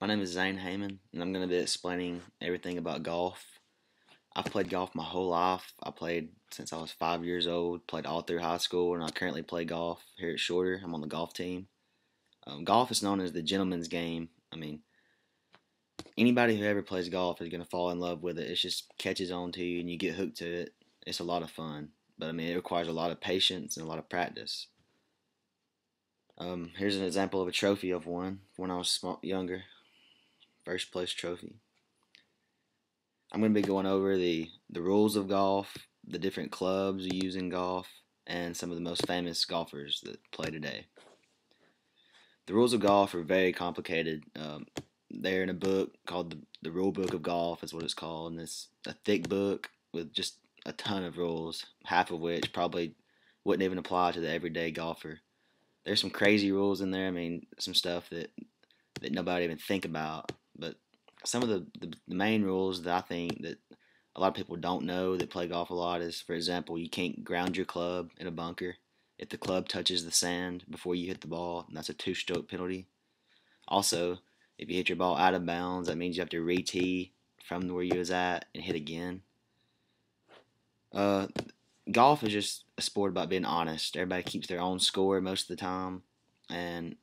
My name is Zane Haymon, and I'm going to be explaining everything about golf. I've played golf my whole life. I played since I was 5 years old, played all through high school, and I currently play golf here at Shorter. I'm on the golf team. Golf is known as the gentleman's game. Anybody who ever plays golf is going to fall in love with it. It just catches on to you, and you get hooked to it. It's a lot of fun, but it requires a lot of patience and a lot of practice. Here's an example of a trophy of one when I was younger. First place trophy. I'm going to be going over the rules of golf, the different clubs you use in golf, and some of the most famous golfers that play today. The rules of golf are very complicated. They're in a book called the Rule Book of Golf, is what it's called, and it's a thick book with just a ton of rules, half of which probably wouldn't even apply to the everyday golfer. There's some crazy rules in there. Some stuff that nobody even think about. But some of the main rules that I think that a lot of people don't know that play golf a lot is, for example, you can't ground your club in a bunker. If the club touches the sand before you hit the ball, that's a two-stroke penalty. Also, if you hit your ball out of bounds, that means you have to re-tee from where you was at and hit again. Uh, Golf is just a sport about being honest. Everybody keeps their own score most of the time, and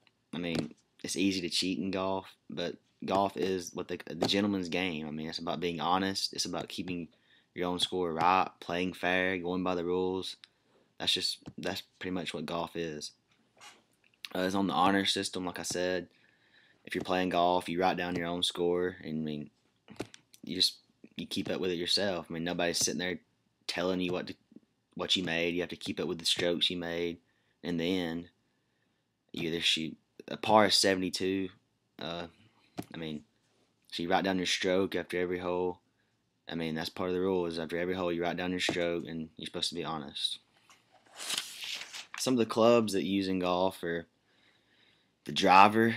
it's easy to cheat in golf, but golf is what the gentleman's game. It's about being honest. It's about keeping your own score right, playing fair, going by the rules. That's pretty much what golf is. It's on the honor system, like I said. If you're playing golf, you write down your own score, and you keep up with it yourself. Nobody's sitting there telling you what you made. You have to keep up with the strokes you made. In the end, you either shoot a par is 72. So you write down your stroke after every hole. That's part of the rules. After every hole, you write down your stroke, and you're supposed to be honest. Some of the clubs that you use in golf are the driver.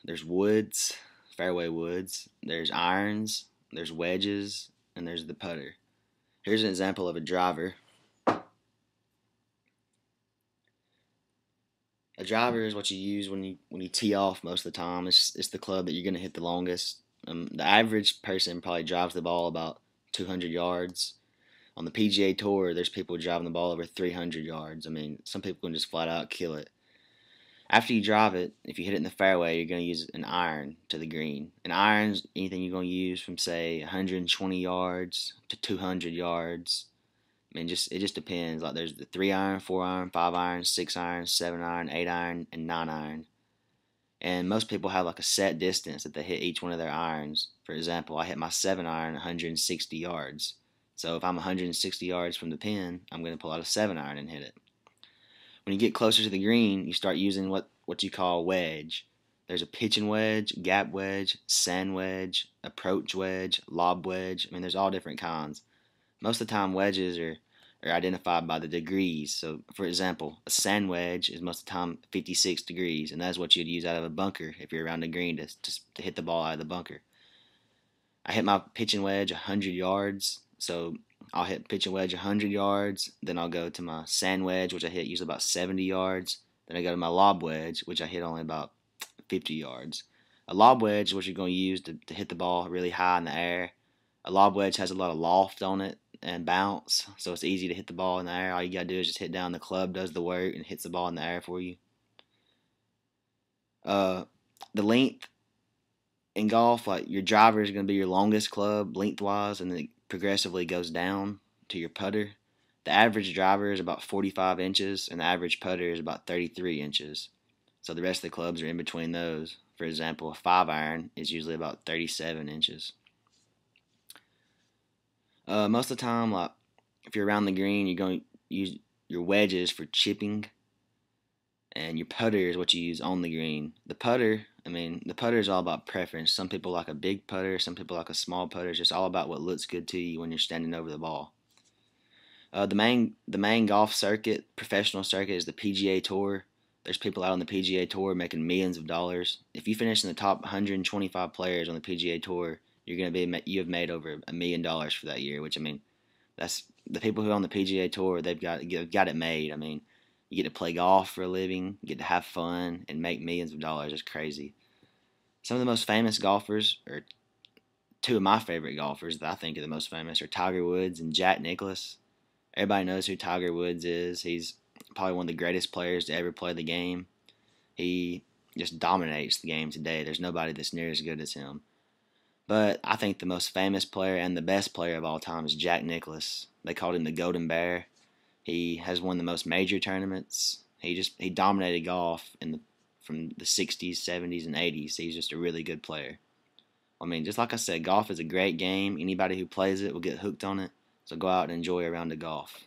There's woods, fairway woods. There's irons. There's wedges, and there's the putter. Here's an example of a driver. A driver is what you use when you tee off most of the time. It's the club that you're going to hit the longest. The average person probably drives the ball about 200 yards. On the PGA Tour, there's people driving the ball over 300 yards. Some people can just flat out kill it. After you drive it, if you hit it in the fairway, you're going to use an iron to the green. An iron's anything you're going to use from, say, 120 yards to 200 yards. It just depends. Like, there's the 3-iron, 4-iron, 5-iron, 6-iron, 7-iron, 8-iron, and 9-iron. And most people have like a set distance that they hit each one of their irons. For example, I hit my 7-iron 160 yards. So if I'm 160 yards from the pin, I'm going to pull out a 7-iron and hit it. When you get closer to the green, you start using what you call a wedge. There's a pitching wedge, gap wedge, sand wedge, approach wedge, lob wedge. There's all different kinds. Most of the time, wedges are identified by the degrees. So, for example, a sand wedge is most of the time 56 degrees, and that's what you'd use out of a bunker if you're around the green to hit the ball out of the bunker. I hit my pitching wedge 100 yards, so I'll hit pitching wedge 100 yards, then I'll go to my sand wedge, which I hit usually about 70 yards, then I go to my lob wedge, which I hit only about 50 yards. A lob wedge is what you're going to use to hit the ball really high in the air. A lob wedge has a lot of loft on it and bounce, so it's easy to hit the ball in the air. All you gotta do is just hit down. The club does the work and hits the ball in the air for you. The length in golf, like your driver is going to be your longest club lengthwise, and then it progressively goes down to your putter. The average driver is about 45 inches, and the average putter is about 33 inches. So the rest of the clubs are in between those. For example, a 5-iron is usually about 37 inches. Most of the time, like if you're around the green, you're going to use your wedges for chipping, and your putter is what you use on the green. The putter is all about preference. Some people like a big putter, some people like a small putter. It's just all about what looks good to you when you're standing over the ball. The main golf circuit, professional circuit, is the PGA Tour. There's people out on the PGA Tour making millions of dollars. If you finish in the top 125 players on the PGA Tour, you have made over $1 million for that year. Which that's the people who are on the PGA Tour. They've got it made. You get to play golf for a living, you get to have fun, and make millions of dollars. It's crazy. Some of the most famous golfers, or two of my favorite golfers that I think are the most famous, are Tiger Woods and Jack Nicklaus. Everybody knows who Tiger Woods is. He's probably one of the greatest players to ever play the game. He just dominates the game today. There's nobody that's near as good as him. But I think the most famous player and the best player of all time is Jack Nicklaus. They called him the Golden Bear. He has won the most major tournaments. He dominated golf from the 60s, 70s, and 80s. He's just a really good player. I mean, just like I said, golf is a great game. Anybody who plays it will get hooked on it. So go out and enjoy a round of golf.